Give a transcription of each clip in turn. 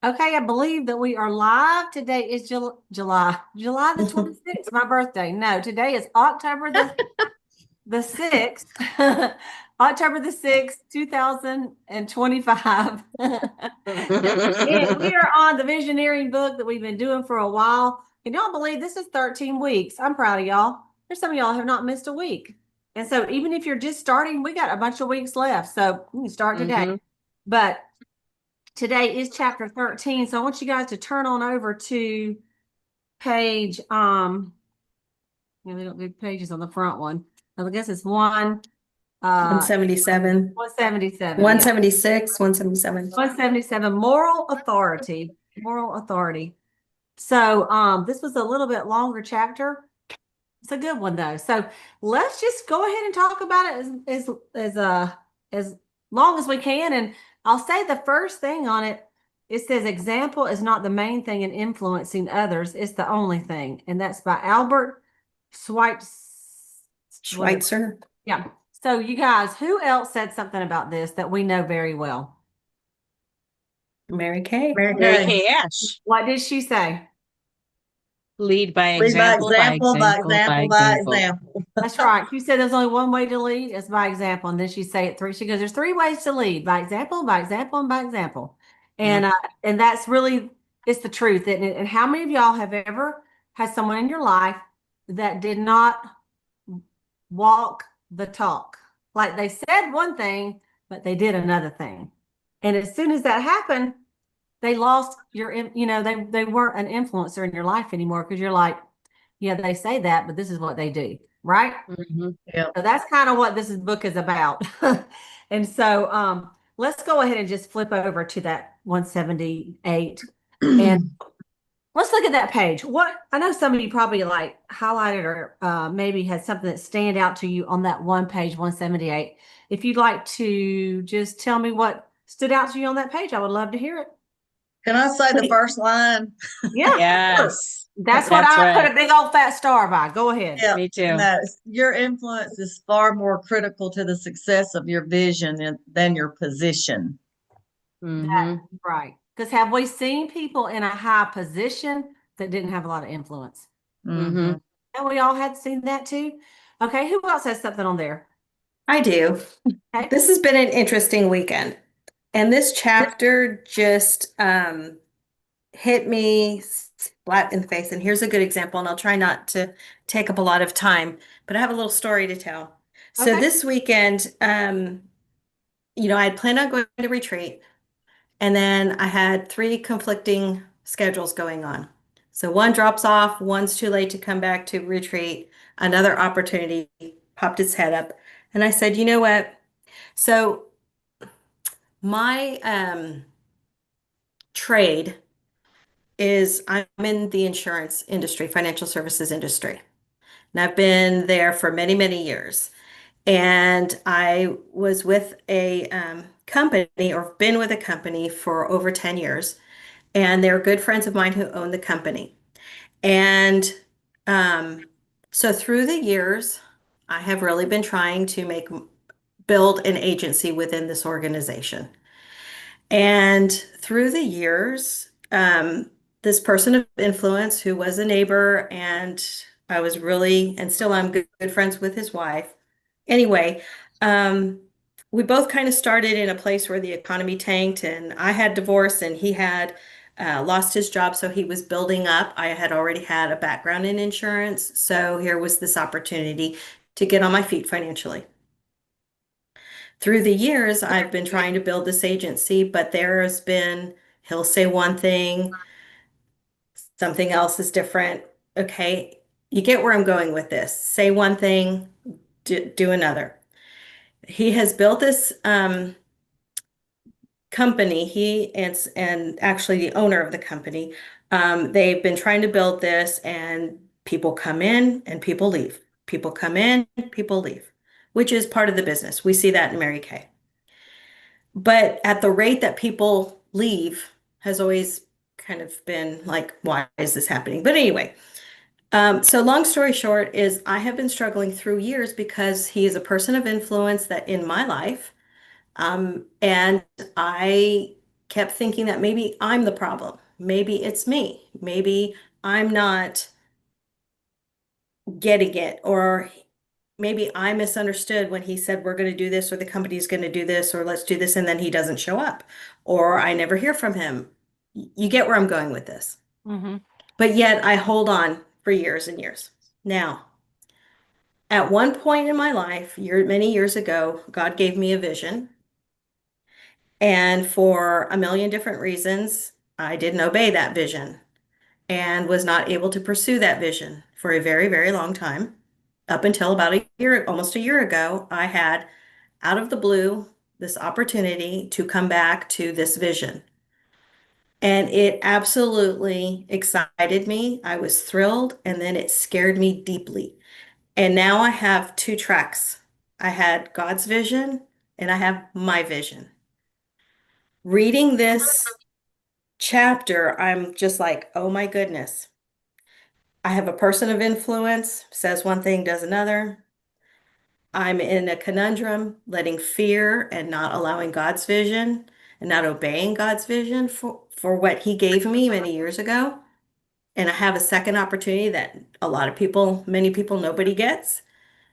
Okay, I believe that we are live. Today is July the 26th, my birthday. No, today is October the 6th. October the 6th, 2025. And we are on the Visioneering book that we've been doing for a while. Can y'all believe this is 13 weeks? I'm proud of y'all. There's some of y'all have not missed a week. And so even if you're just starting, we got a bunch of weeks left. So you can start today. But today is chapter 13. So I want you guys to turn on over to page, they don't do pages on the front one. I guess it's 177, 177. 176, 177. 177, moral authority. Moral authority. So this was a little bit longer chapter. It's a good one though. So let's just go ahead and talk about it as long as we can. And I'll say the first thing on it, it says example is not the main thing in influencing others, it's the only thing. And that's by Albert Schweitzer. Yeah. So you guys, who else said something about this that we know very well? Mary Kay. Mary Mary Kay. Kay Ash. What did she say? Lead by Lead by example, example, by example, by example. That's right. She said there's only one way to lead, it's by example. And then she say it three. She goes, there's three ways to lead: by example, by example, and by example. And that's really, it's the truth, isn't it? And how many of y'all have ever had someone in your life that did not walk the talk? Like they said one thing, but they did another thing. And as soon as that happened, they lost they weren't an influencer in your life anymore, because you're like, yeah, they say that, but this is what they do, right? Yeah. So that's kind of what this book is about. And so let's go ahead and just flip over to that 178 and let's look at that page. What I know some of you probably like highlighted or maybe had something that stand out to you on that one page, 178. If you'd like to just tell me what stood out to you on that page, I would love to hear it. Can I say the first line? Yeah. Yes. That's what That's I put right. a big old fat star by. Go ahead. Yeah, Me too. no, your influence is far more critical to the success of your vision than your position. That's right. Because have we seen people in a high position that didn't have a lot of influence? And we all had seen that too. Okay, who else has something on there? I do. Okay. This has been an interesting weekend. And this chapter just hit me flat in the face. And here's a good example. And I'll try not to take up a lot of time, but I have a little story to tell. So Okay. this weekend, I had planned on going to retreat. And then I had three conflicting schedules going on. So one drops off, one's too late to come back to retreat. Another opportunity popped its head up. And I said, you know what? So my trade is I'm in the insurance industry, financial services industry. And I've been there for many, many years. And I was with a company, or been with a company for over 10 years. And they're good friends of mine who own the company. And so through the years, I have really been trying to build an agency within this organization. And through the years, this person of influence who was a neighbor, and I was really, and still I'm good friends with his wife. Anyway, we both kind of started in a place where the economy tanked, and I had divorced, and he had lost his job, so he was building up. I had already had a background in insurance, so here was this opportunity to get on my feet financially. Through the years, I've been trying to build this agency, but he'll say one thing, something else is different. Okay, you get where I'm going with this. Say one thing, do another. He has built this company, and actually the owner of the company, they've been trying to build this, and people come in and people leave. People come in, people leave, which is part of the business. We see that in Mary Kay. But at the rate that people leave has always kind of been like, why is this happening? But anyway, so long story short is I have been struggling through years because he is a person of influence that in my life, and I kept thinking that maybe I'm the problem. Maybe it's me. Maybe I'm not getting it, or maybe I misunderstood when he said we're going to do this, or the company's going to do this, or let's do this, and then he doesn't show up, or I never hear from him. You get where I'm going with this. Mm-hmm. But yet I hold on for years and years. Now, at one point in my life, many years ago, God gave me a vision. And for a million different reasons, I didn't obey that vision and was not able to pursue that vision for a very, very long time. Up until about a year, almost a year ago, I had, out of the blue, this opportunity to come back to this vision. And it absolutely excited me. I was thrilled, and then it scared me deeply. And now I have two tracks. I had God's vision and I have my vision. Reading this chapter, I'm just like, oh my goodness. I have a person of influence, says one thing, does another. I'm in a conundrum, letting fear and not allowing God's vision and not obeying God's vision for what He gave me many years ago. And I have a second opportunity that a lot of people, many people, nobody gets.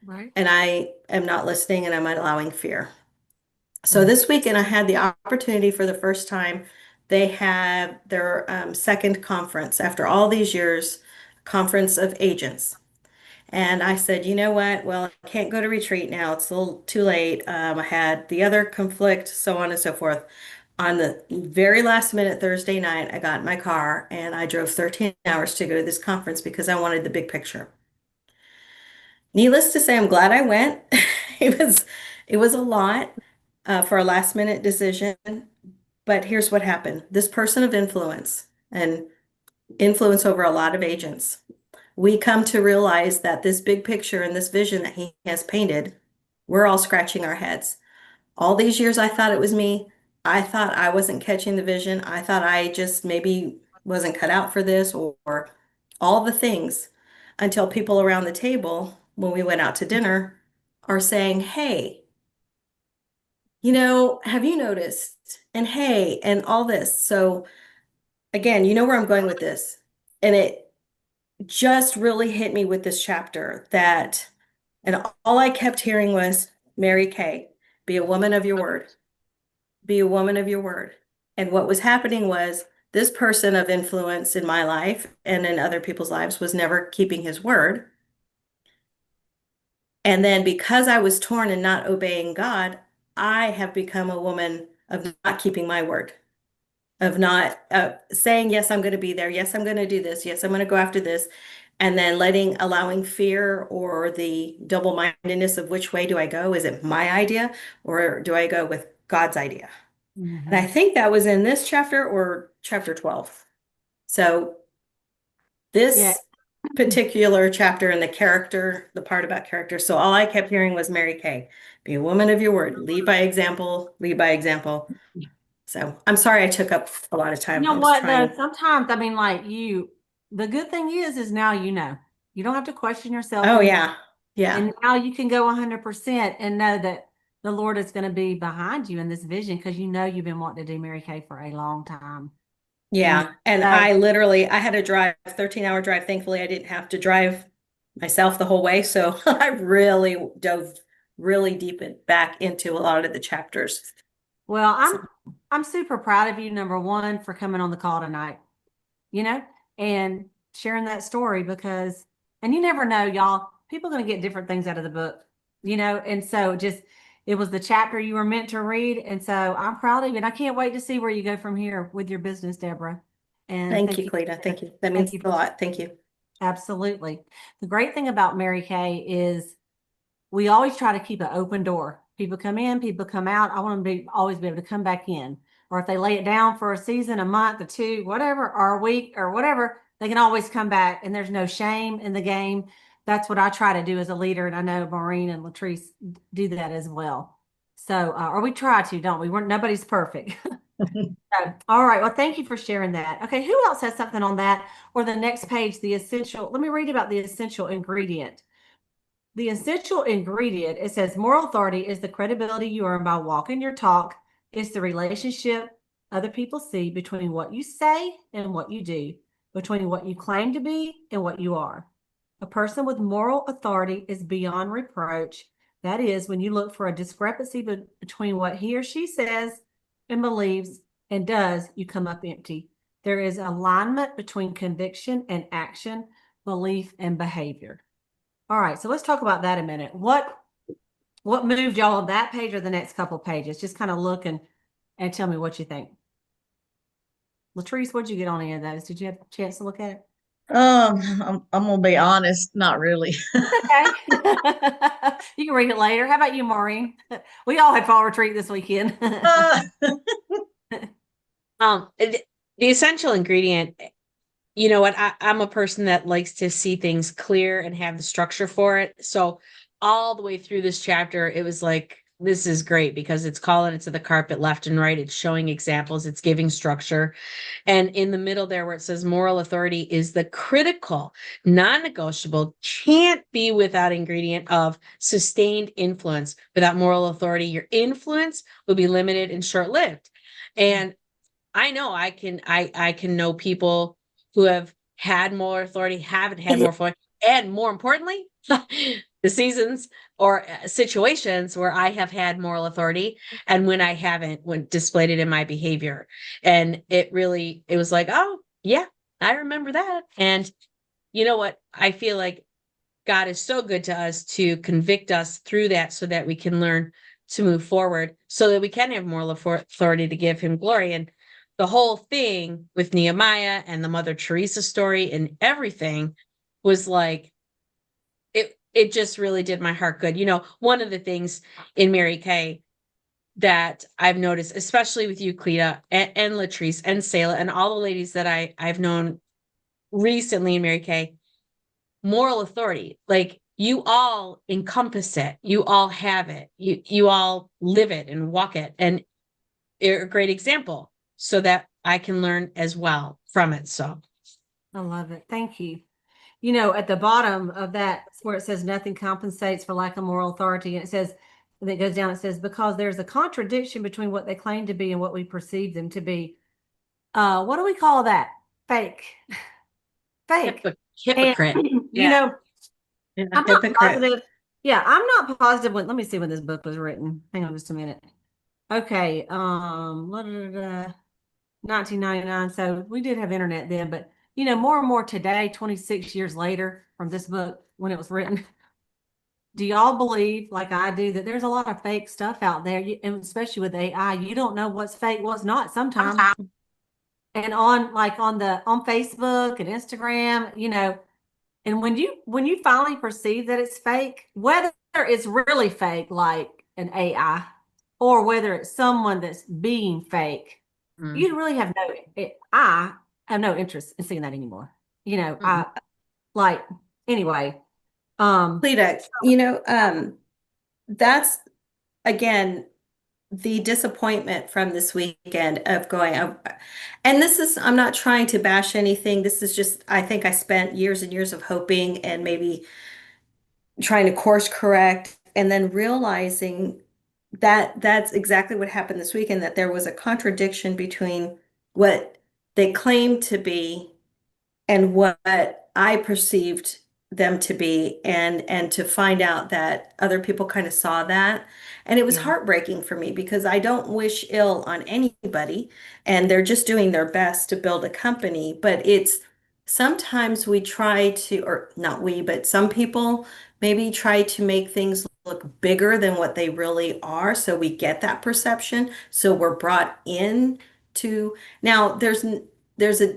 Right. And I am not listening, and I'm allowing fear. So Mm-hmm. this weekend, I had the opportunity for the first time. They had their second conference after all these years, conference of agents. And I said, you know what? Well, I can't go to retreat now. It's a little too late. I had the other conflict, so on and so forth. On the very last minute Thursday night, I got in my car and I drove 13 hours to go to this conference because I wanted the big picture. Needless to say, I'm glad I went. It was a lot for a last minute decision. But here's what happened. This person of influence and influence over a lot of agents, we come to realize that this big picture and this vision that he has painted, we're all scratching our heads. All these years, I thought it was me. I thought I wasn't catching the vision. I thought I just maybe wasn't cut out for this, or all the things, until people around the table, when we went out to dinner, are saying, hey, have you noticed? And hey, and all this. So again, you know where I'm going with this. And it just really hit me with this chapter and all I kept hearing was, Mary Kay, be a woman of your word. Be a woman of your word. And what was happening was this person of influence in my life and in other people's lives was never keeping his word. And then because I was torn and not obeying God, I have become a woman of not keeping my word, of not saying, yes, I'm going to be there. Yes, I'm going to do this. Yes, I'm going to go after this. And then allowing fear or the double-mindedness of which way do I go? Is it my idea or do I go with God's idea? And I think that was in this chapter or chapter 12. So this Yeah. particular chapter and the part about character. So all I kept hearing was Mary Kay, be a woman of your word, lead by example, lead by example. So I'm sorry I took up a lot of time. You know I was what, trying. though? Sometimes, I mean, like the good thing is now you know. You don't have to question yourself. Oh, anymore. yeah. Yeah. And now you can go 100% and know that the Lord is going to be behind you in this vision because you know you've been wanting to do Mary Kay for a long time. Yeah. And So- I had to drive 13-hour drive. Thankfully, I didn't have to drive myself the whole way. So I really dove really deep back into a lot of the chapters. Well, I'm super proud of you, number one, for coming on the call tonight, and sharing that story and you never know, y'all, people are going to get different things out of the book, and so it was the chapter you were meant to read. And so I'm proud of you, and I can't wait to see where you go from here with your business, Deborah. And Thank you, Cleta. Thank you. That means a lot. Thank you. Absolutely. The great thing about Mary Kay is we always try to keep an open door. People come in, people come out. I want them to always be able to come back in. Or if they lay it down for a season, a month, or two, whatever, or a week, or whatever, they can always come back. And there's no shame in the game. That's what I try to do as a leader. And I know Maureen and Latrice do that as well. So, or we try to, don't we? Nobody's perfect. So, all right. Well, thank you for sharing that. Okay. Who else has something on that? Or the next page, let me read about the essential ingredient. The essential ingredient, it says moral authority is the credibility you earn by walking your talk. It's the relationship other people see between what you say and what you do, between what you claim to be and what you are. A person with moral authority is beyond reproach. That is, when you look for a discrepancy between what he or she says and believes and does, you come up empty. There is alignment between conviction and action, belief and behavior. All right, so let's talk about that a minute. What moved y'all on that page or the next couple pages? Just kind of look and tell me what you think. Latrice, what'd you get on any of those? Did you have a chance to look at it? I'm gonna be honest, not really. Okay. You can read it later. How about you, Maureen? We all had fall retreat this weekend. The essential ingredient, you know what, I'm a person that likes to see things clear and have the structure for it. So all the way through this chapter, it was like, this is great because it's calling it to the carpet left and right. It's showing examples. It's giving structure. And in the middle there where it says moral authority is the critical, non-negotiable, can't be without ingredient of sustained influence. Without moral authority, your influence will be limited and short-lived. And I know I can know people who have had more authority, haven't had more authority, and more importantly, the seasons or situations where I have had moral authority and when I haven't, when displayed it in my behavior. And it was like, oh yeah, I remember that. And you know what? I feel like God is so good to us to convict us through that so that we can learn to move forward, so that we can have moral authority to give him glory. And the whole thing with Nehemiah and the Mother Teresa story and everything was like, it just really did my heart good. You know, one of the things in Mary Kay that I've noticed, especially with you, Cleta, and Latrice and Selah and all the ladies that I've known recently in Mary Kay, moral authority, like you all encompass it, you all have it, you all live it and walk it, and you're a great example so that I can learn as well from it. So I love it. Thank you. You know, at the bottom of that, where it says nothing compensates for lack of moral authority, and it says, and it goes down, it says, because there's a contradiction between what they claim to be and what we perceive them to be. What do we call that? Fake. Fake. hypocrite. And, you Yeah. know, Yeah, I'm not hypocrite. positive. Yeah, I'm not positive when, let me see when this book was written. Hang on just a minute. Okay. 1999. So we did have internet then, but you know, more and more today, 26 years later from this book when it was written, do y'all believe, like I do, that there's a lot of fake stuff out there, and especially with AI, you don't know what's fake, what's not sometimes. And on Facebook and Instagram, you know, and when you finally perceive that it's fake, whether it's really fake like an AI or whether it's someone that's being fake, you really have I have no interest in seeing that anymore. You know, I like anyway. Lita, you know, that's again the disappointment from this weekend of going, and this is, I'm not trying to bash anything. This is just, I think I spent years and years of hoping and maybe trying to course correct and then realizing that that's exactly what happened this weekend, that there was a contradiction between what they claimed to be and what I perceived them to be, and to find out that other people kind of saw that. And it was Yeah. heartbreaking for me because I don't wish ill on anybody and they're just doing their best to build a company. But it's sometimes we try to, or not we, but some people maybe try to make things look bigger than what they really are. So we get that perception. So we're brought in to, now there's a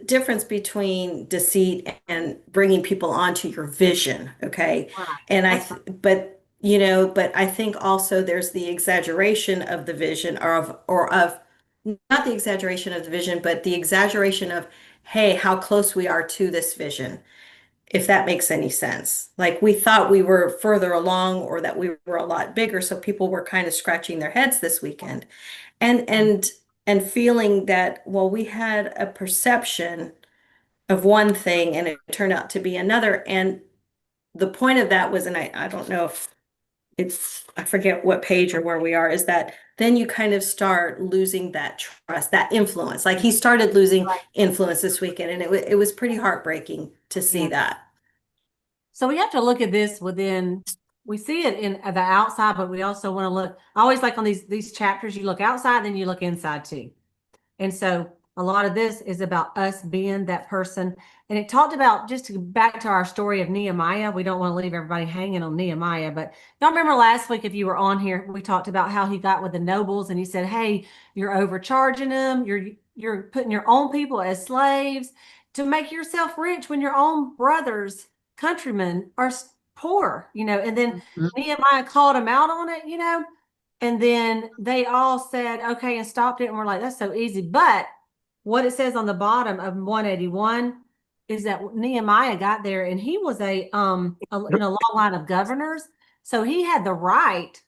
difference between deceit and bringing people onto your vision, okay? Right. And That's right. but you know, but I think also there's the exaggeration of the vision, or of not the exaggeration of the vision, but the exaggeration of, hey, how close we are to this vision, if that makes any sense. Like we thought we were further along or that we were a lot bigger, so people were kind of scratching their heads this weekend and feeling that, well, we had a perception of one thing and it turned out to be another. And the point of that was, and I don't know if I forget what page or where we are, is that then you kind of start losing that trust, that influence. Like he started losing Right. influence this weekend, and it was pretty heartbreaking to see Yeah. that. So we have to look at this within, we see it in the outside, but we also want to look, I always like on these chapters, you look outside, then you look inside too. And so a lot of this is about us being that person. And it talked about, just to go back to our story of Nehemiah, we don't want to leave everybody hanging on Nehemiah, but y'all remember last week, if you were on here, we talked about how he got with the nobles and he said, hey, you're overcharging them. You're putting your own people as slaves to make yourself rich when your own brothers, countrymen are poor, and then Mhm. Nehemiah called him out on it, and then they all said, okay, and stopped it. And we're like, that's so easy. But what it says on the bottom of 181 is that Nehemiah got there and he was in a long line of governors. So he had the right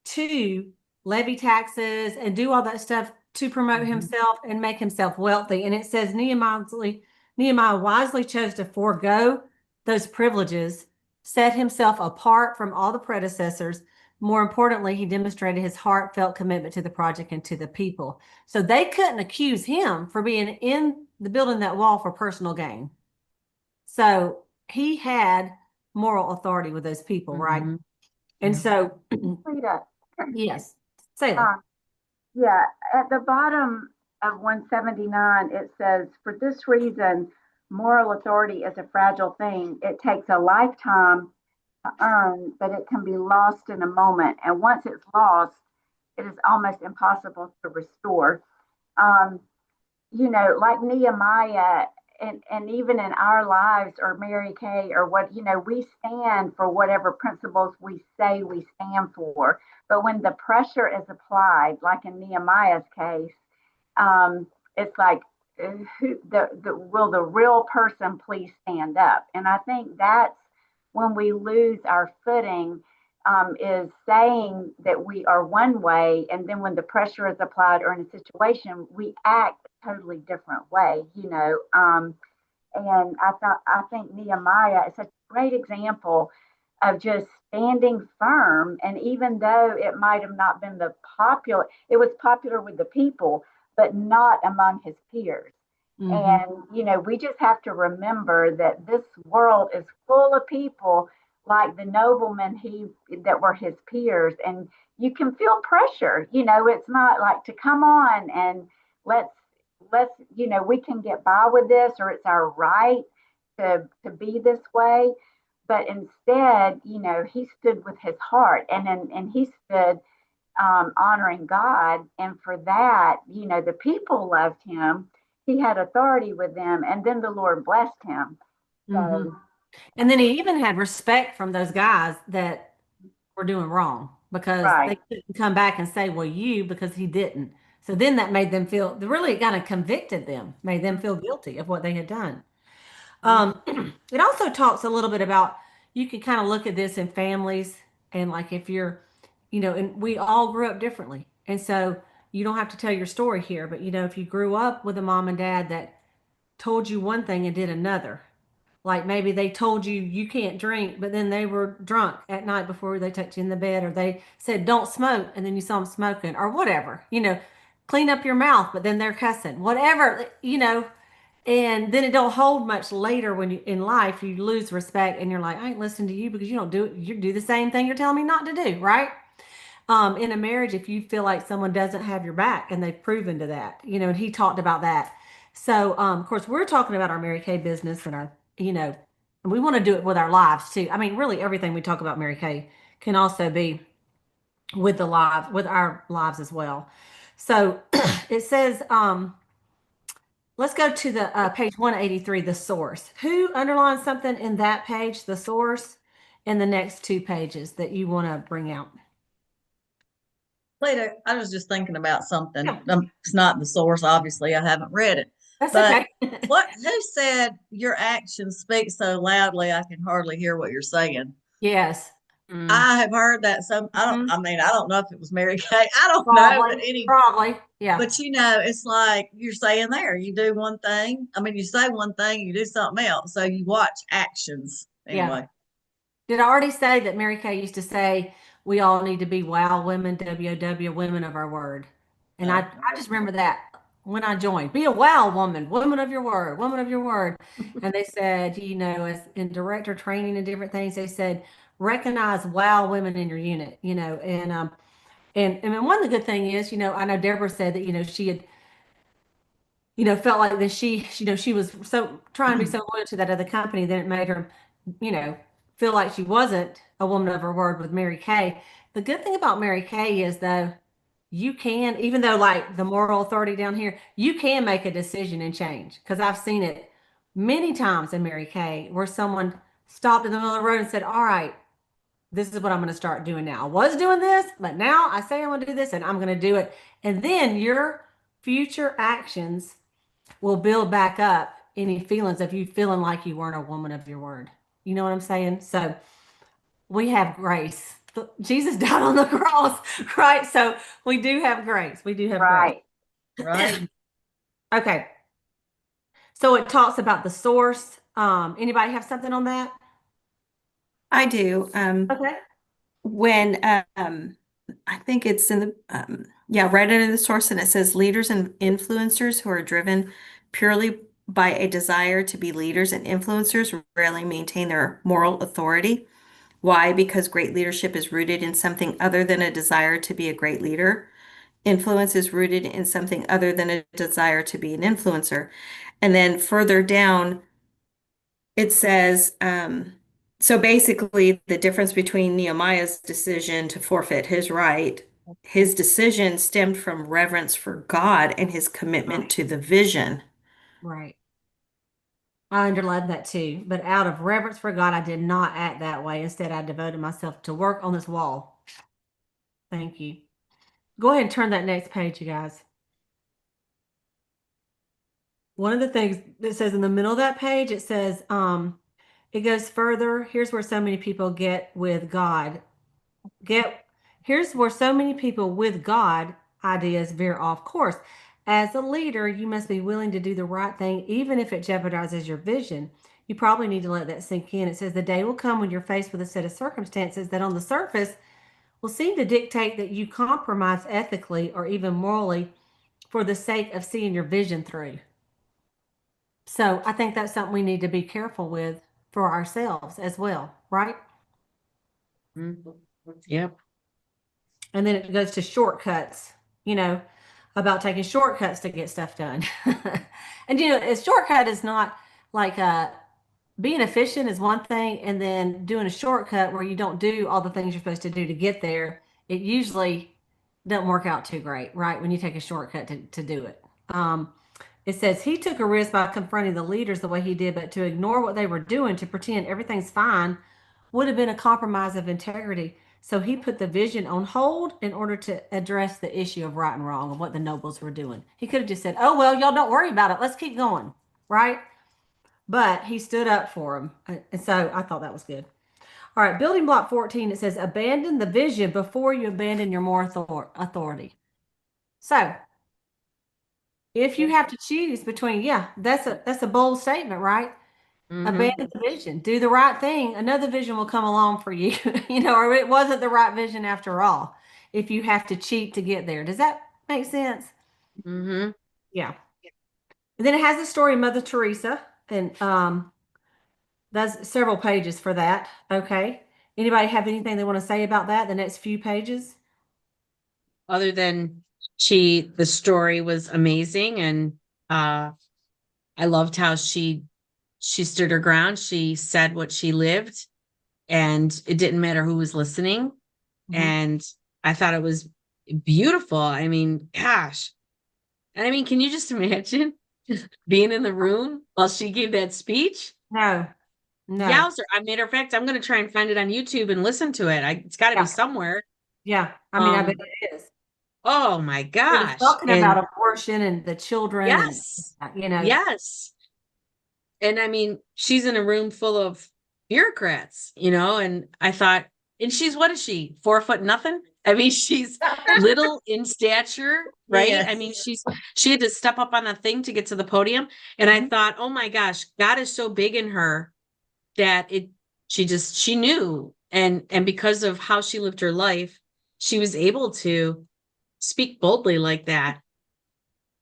to levy taxes and do all that stuff to promote himself and make himself wealthy. And it says Nehemiah wisely chose to forego those privileges, set himself apart from all the predecessors. More importantly, he demonstrated his heartfelt commitment to the project and to the people. So they couldn't accuse him for being in the building that wall for personal gain. So he had moral authority with those people, right? Mhm. And Yeah. so, Rita, yes, say that. yeah, at the bottom of 179, it says, for this reason, moral authority is a fragile thing. It takes a lifetime to earn, but it can be lost in a moment. And once it's lost, it is almost impossible to restore. Um, like Nehemiah, and even in our lives, or Mary Kay, or what, we stand for whatever principles we say we stand for. But when the pressure is applied, like in Nehemiah's case, it's like, will the real person please stand up? And I think that's when we lose our footing, is saying that we are one way, and then when the pressure is applied or in a situation, we act a totally different way. And I think Nehemiah is such a great example of just standing firm. And even though it might have not been it was popular with the people, but not among his peers. And, we just have to remember that this world is full of people like the noblemen that were his peers. And you can feel pressure, it's not like to come on and let's, we can get by with this, or it's our right to be this way. But instead, he stood with his heart, and he stood, honoring God. And for that, the people loved him. He had authority with them, and then the Lord blessed him. So, And then he even had respect from those guys that were doing wrong, because they right. couldn't come back and say, well, because he didn't. So then that made them feel, really kind of convicted them, made them feel guilty of what they had done. It also talks a little bit about, you can kind of look at this in families, and like if you're, and we all grew up differently. And so you don't have to tell your story here, but if you grew up with a mom and dad that told you one thing and did another, like maybe they told you you can't drink, but then they were drunk at night before they tucked you in the bed, or they said don't smoke, and then you saw them smoking, or whatever, clean up your mouth, but then they're cussing, whatever, and then it don't hold much later when in life you lose respect and you're like, I ain't listening to you because you don't do it. You do the same thing you're telling me not to do, right? In a marriage, if you feel like someone doesn't have your back, and they've proven to that, and he talked about that. So, of course, we're talking about our Mary Kay business and and we want to do it with our lives too. I mean, really everything we talk about Mary Kay can also be with with our lives as well. So it says, let's go to the page 183, the source. Who underlines something in that page, the source, in the next two pages that you want to bring out? Later, I was just thinking about something. Yeah. It's not the source, obviously. I haven't read it. That's But okay. who said your actions speak so loudly I can hardly hear what you're saying? Yes. I have heard that. So Mhm. I don't know if it was Mary Kay. I don't know, but Probably. Yeah. but it's like you're saying there, you do one thing. I mean, you say one thing, you do something else. So you watch actions Yeah. anyway. Did I already say that Mary Kay used to say, we all need to be wow women, WOW, women of our word. And I just remember that when I joined, be a wow woman, woman of your word, woman of your word. And they said, as in director training and different things, they said, recognize wow women in your unit, and then one of the good thing is, I know Deborah said that, she had, felt like that she was so trying to be so loyal to that other company that it made her, you know, feel like she wasn't a woman of her word with Mary Kay. The good thing about Mary Kay is though, you can, even though like the moral authority down here, you can make a decision and change. Because I've seen it many times in Mary Kay where someone stopped in the middle of the road and said, all right, this is what I'm going to start doing now. I was doing this, but now I say I'm going to do this and I'm going to do it. And then your future actions will build back up any feelings of you feeling like you weren't a woman of your word. You know what I'm saying? So we have grace. Jesus died on the cross, right? So we do have grace. We do have grace. Right. Okay. So it talks about the source. Anybody have something on that? I do. Okay. When I think it's in the right under the source, and it says leaders and influencers who are driven purely by a desire to be leaders and influencers rarely maintain their moral authority. Why? Because great leadership is rooted in something other than a desire to be a great leader. Influence is rooted in something other than a desire to be an influencer. And then further down, it says, so basically the difference between Nehemiah's decision to forfeit his decision stemmed from reverence for God and his commitment Right. to the vision. Right. I underlined that too. But out of reverence for God, I did not act that way. Instead, I devoted myself to work on this wall. Thank you. Go ahead and turn that next page, you guys. One of the things that says in the middle of that page, it says, it goes further. Here's where so many people get with God. Here's where so many people with God ideas veer off course. As a leader, you must be willing to do the right thing, even if it jeopardizes your vision. You probably need to let that sink in. It says the day will come when you're faced with a set of circumstances that on the surface will seem to dictate that you compromise ethically or even morally for the sake of seeing your vision through. So I think that's something we need to be careful with for ourselves as well, right? Yep. And then it goes to shortcuts, about taking shortcuts to get stuff done. And a shortcut is not like being efficient is one thing, and then doing a shortcut where you don't do all the things you're supposed to do to get there, it usually doesn't work out too great, right? When you take a shortcut to do it. It says he took a risk by confronting the leaders the way he did, but to ignore what they were doing, to pretend everything's fine, would have been a compromise of integrity. So he put the vision on hold in order to address the issue of right and wrong of what the nobles were doing. He could have just said, oh, well, y'all don't worry about it. Let's keep going. Right. But he stood up for him. And so I thought that was good. All right. Building block 14, it says abandon the vision before you abandon your moral authority. So if you have to choose between, that's a bold statement, right? Abandon the vision, do the right thing. Another vision will come along for you, or it wasn't the right vision after all. If you have to cheat to get there, does that make sense? Mm-hmm. Yeah. And then it has the story of Mother Teresa, and that's several pages for that. Okay. Anybody have anything they want to say about that? The next few pages. Other than the story was amazing, and I loved how she stood her ground. She said what she lived, and it didn't matter who was listening. Mhm. And I thought it was beautiful. I mean, gosh. And I mean, can you just imagine being in the room while she gave that speech? No, no. Yowzer. I matter of fact, I'm going to try and find it on YouTube and listen to it. It's got to Yeah. be somewhere. Yeah. I mean, I bet it is. Oh my It was gosh. talking And about abortion and the children yes, and, yes. And I mean, she's in a room full of bureaucrats, and I thought, and what is she? 4 foot nothing? I mean, she's little in stature, right? Yes. I mean, she had to step up on a thing to get to the podium. And I thought, oh my gosh, God is so big in her that she knew And because of how she lived her life, she was able to speak boldly like that.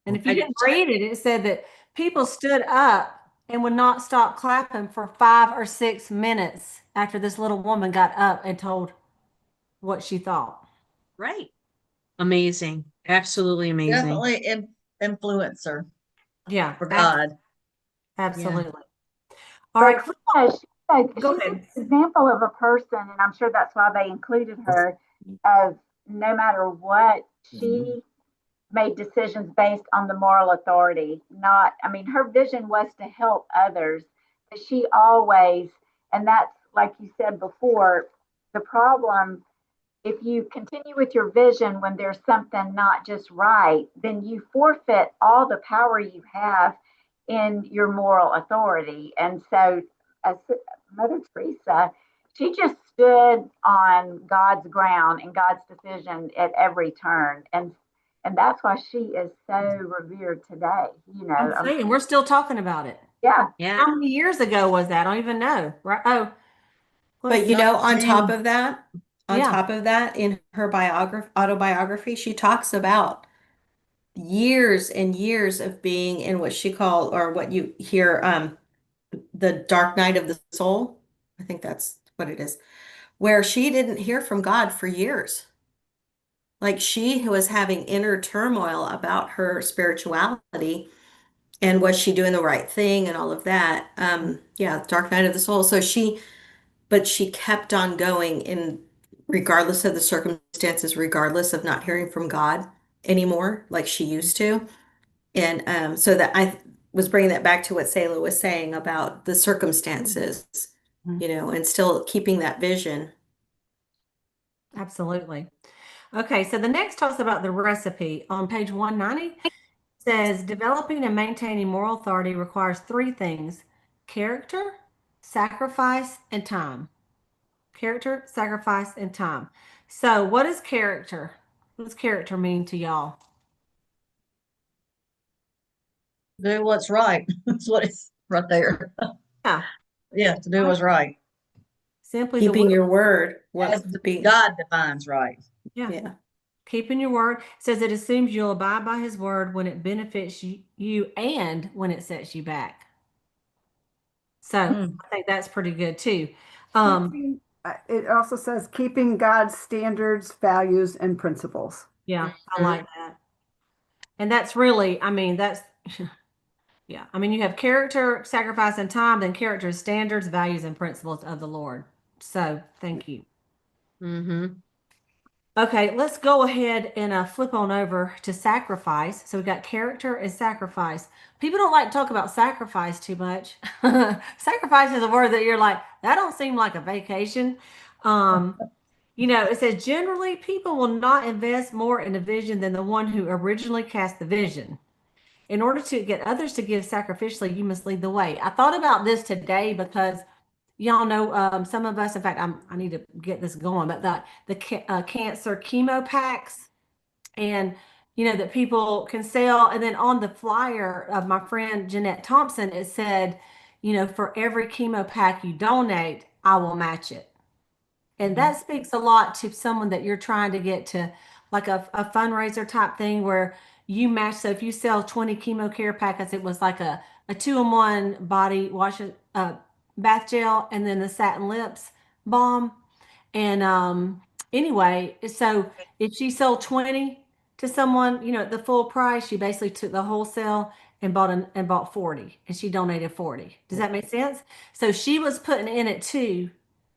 And if you I didn't just- read it, it said that people stood up and would not stop clapping for 5 or 6 minutes after this little woman got up and told what she thought. Right. Amazing. Absolutely amazing. Definitely influencer Yeah, for God. absolutely. All But right, go she's ahead. an example of a person, and I'm sure that's why they included her, of no matter what, she made decisions based on the moral authority. Not, I mean, her vision was to help others, but she always, and that's like you said before, the problem, if you continue with your vision when there's something not just right, then you forfeit all the power you have in your moral authority. And so, as Mother Teresa, she just stood on God's ground and God's decision at every turn. And that's why she is so revered today. You know, I'm saying we're still talking about it. yeah. Yeah. How many years ago was that? I don't even know. Right? Oh, But you know, on top 19. of that, Yeah. in her autobiography, she talks about years and years of being in what she called, or what you hear, the dark night of the soul. I think that's what it is, where she didn't hear from God for years. Like, she was having inner turmoil about her spirituality and was she doing the right thing and all of that. Yeah, dark night of the soul. But she kept on going, in regardless of the circumstances, regardless of not hearing from God anymore like she used to. And so that I was bringing that back to what Selah was saying about the circumstances, Mhm. and still keeping that vision. Absolutely. Okay, so the next talks about the recipe on page 190. Says developing and maintaining moral authority requires three things: character, sacrifice, and time. Character, sacrifice, and time. So, what is character? What does character mean to y'all? Do what's right. That's what it's right there. Yeah, Yeah, to do what's right. simply the Keeping will. your word. As What be? God defines right. Yeah, Yeah. keeping your word. It says it assumes you'll abide by his word when it benefits you and when it sets you back. So, Mm. I think that's pretty good too. Um, It also says keeping God's standards, values, and principles. yeah, I like that. And that's really, I mean, that's yeah. I mean, you have character, sacrifice, and time, then character, standards, values, and principles of the Lord. So thank you. Mm-hmm. Okay, let's go ahead and flip on over to sacrifice. So we've got character and sacrifice. People don't like to talk about sacrifice too much. Sacrifice is a word that you're like, that don't seem like a vacation. It says generally people will not invest more in a vision than the one who originally cast the vision. In order to get others to give sacrificially, you must lead the way. I thought about this today because y'all know some of us. In fact, I need to get this going. But the cancer chemo packs, and that people can sell. And then on the flyer of my friend Jeanette Thompson, it said, for every chemo pack you donate, I will match it. And that speaks a lot to someone that you're trying to get to, like a fundraiser type thing where you match. So if you sell 20 chemo care packets, it was like a 2-in-1 body wash, bath gel, and then the satin lips balm. And anyway, so if she sold 20 to someone, at the full price, she basically took the wholesale and bought 40, and she donated 40. Does that make sense? So she was putting in it too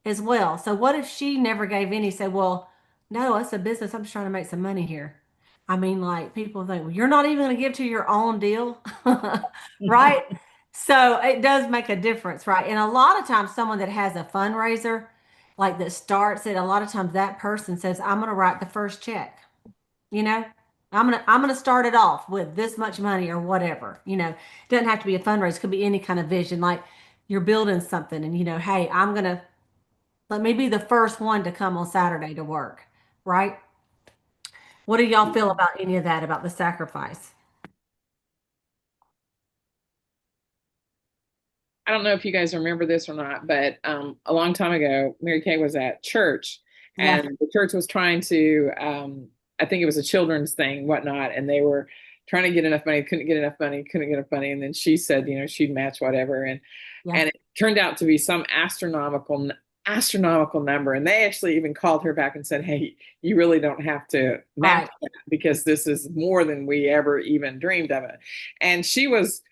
as well. So what if she never gave any? Say, well, no, that's a business. I'm just trying to make some money here. I mean, like people think, well, you're not even going to give to your own deal, right? So it does make a difference, right? And a lot of times, someone that has a fundraiser, like that starts it, a lot of times that person says, I'm going to write the first check. You know, I'm gonna start it off with this much money or whatever. It doesn't have to be a fundraiser, it could be any kind of vision. Like you're building something and hey, I'm gonna let me be the first one to come on Saturday to work, right? What do y'all feel about any of that, about the sacrifice? don't know if you guys remember this or not, but a long time ago, Mary Kay was at church, Yeah. and the church was trying to, I think it was a children's thing, whatnot, and they were trying to get enough money, couldn't get enough money, couldn't get enough money, and then she said, you know, she'd match whatever, and Yeah. and it turned out to be some astronomical number, and they actually even called her back and said, "Hey, you really don't have to match Right. that because this is more than we ever even dreamed of it." And she realized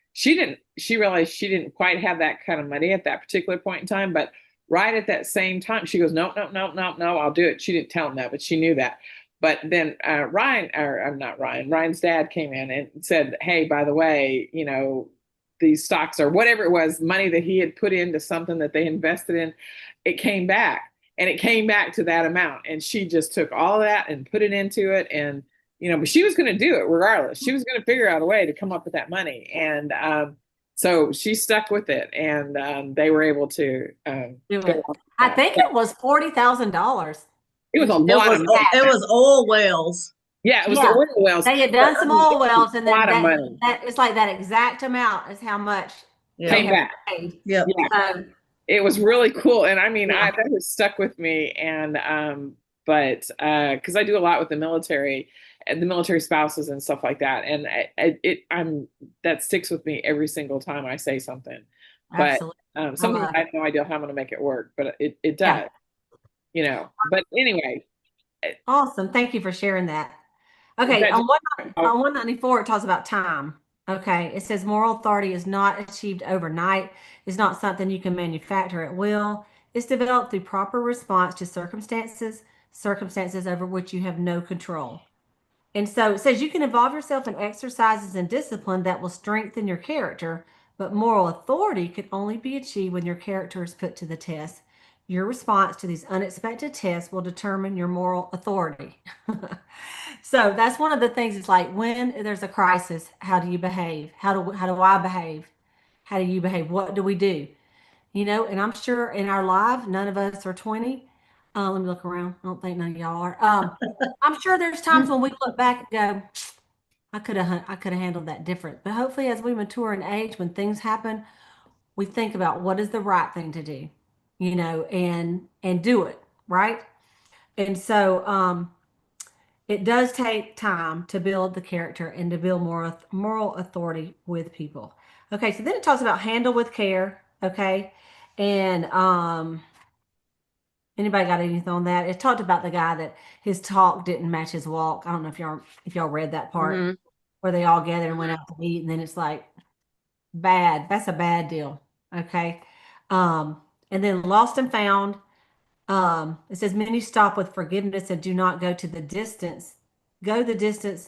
she didn't quite have that kind of money at that particular point in time, but right at that same time, she goes, "No, no, no, no, no, I'll do it." She didn't tell him that, but she knew that. But then Ryan's dad came in and said, "Hey, by the way, you know, these stocks or whatever it was, money that he had put into something that they invested in, it came back, and it came back to that amount." And she just took all of that and put it into it. And, you know, but she was going to do it regardless. She was going to figure out a way to come up with that money. And so she stuck with it, and they were able to Do go it. on with I that. think it was $40,000. It was a It lot was, of money. it was oil wells. Yeah, it was Yeah. the oil wells. They had done but, some I mean, oil it was wells, a and then lot of money that it's like that exact amount is how much Yeah. came they have back. paid. Yep. Yeah. So, It was really cool. And I mean, Yeah. that has stuck with me. And, but, cause I do a lot with the military and the military spouses and stuff like that. And that sticks with me every single time I say something, but, absolutely. sometimes love I have no idea how I'm going to make it work, but it does, Yeah. you know, but anyway. Awesome. Thank you for sharing that. Is Okay, that on just- 194, it talks about time. Okay, it says moral authority is not achieved overnight. It's not something you can manufacture at will. It's developed through proper response to circumstances over which you have no control. And so it says you can involve yourself in exercises and discipline that will strengthen your character, but moral authority can only be achieved when your character is put to the test. Your response to these unexpected tests will determine your moral authority. So that's one of the things. It's like when there's a crisis, how do you behave? How do I behave? How do you behave? What do we do? You know, and I'm sure in our life, none of us are 20. Let me look around. I don't think none of y'all are. I'm sure there's times when we look back and go, I could have handled that different. But hopefully, as we mature in age, when things happen, we think about what is the right thing to do, you know, and do it, right? And so it does take time to build the character and to build more moral authority with people. Okay, so then it talks about handle with care. Okay, and anybody got anything on that? It talked about the guy that his talk didn't match his walk. I don't know if y'all read that part Mhm. where they all gathered and went out to eat, and then it's like bad. That's a bad deal. Okay, and then lost and found. It says many stop with forgiveness and do not go the distance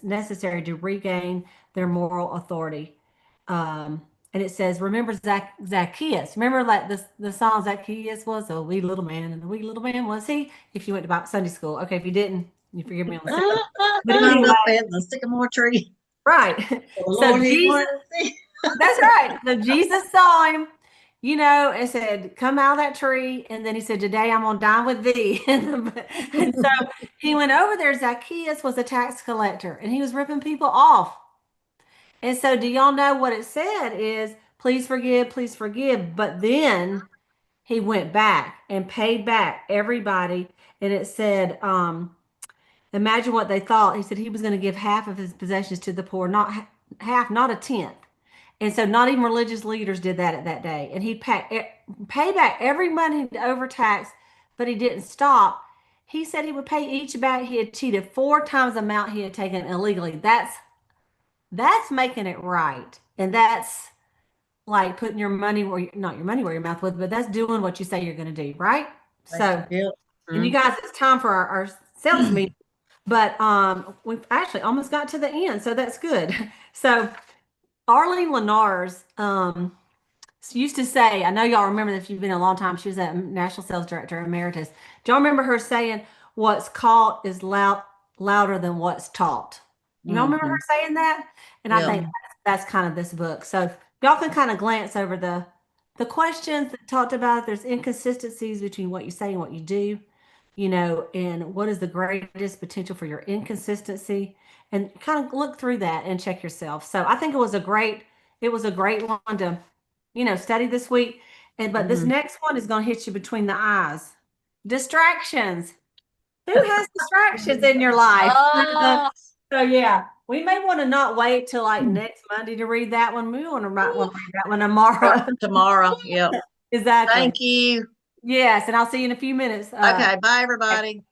necessary to regain their moral authority. And it says, remember Zacchaeus. Remember like the song Zacchaeus was a wee little man, and the wee little man was he. If you went to Sunday school, okay. If you didn't, you forgive me on the second. But Climbed anyway, up in the sycamore tree. right. The So Lord, he Jesus, wanted to see. that's right. So Jesus saw him, you know, and said, "Come out of that tree." And then he said, "Today I'm gonna dine with thee." And so he went over there. Zacchaeus was a tax collector, and he was ripping people off. And so, do y'all know what it said? Is please forgive, please forgive. But then he went back and paid back everybody, and it said, imagine what they thought. He said he was going to give half of his possessions to the poor, not half, not a tenth. And so not even religious leaders did that at that day. And he pay back every money overtaxed, but he didn't stop. He said he would pay each back he had cheated 4 times the amount he had taken illegally. That's making it right. And that's like putting your money where not your money where your mouth was, but that's doing what you say you're going to do, right? So, Yep. and you guys, it's time for our sales meeting. But we've actually almost got to the end, so that's good. So Arlene Lenars used to say, I know y'all remember that if you've been a long time, she was a National Sales Director Emeritus. Do y'all remember her saying, what's caught is louder than what's taught? Y'all remember her saying that? And I Yeah. think that's kind of this book. So y'all can kind of glance over the questions that talked about if there's inconsistencies between what you say and what you do, you know, and what is the greatest potential for your inconsistency, and kind of look through that and check yourself. So I think it was a great one study this week. But this Mhm. next one is going to hit you between the eyes. Distractions. Who has distractions in your life? Oh, So yeah, we may want to not wait till like next Monday to read that one. We want to read that one tomorrow. Tomorrow. Yep. Exactly. Thank you. Yes, and I'll see you in a few minutes. Okay. Bye, everybody.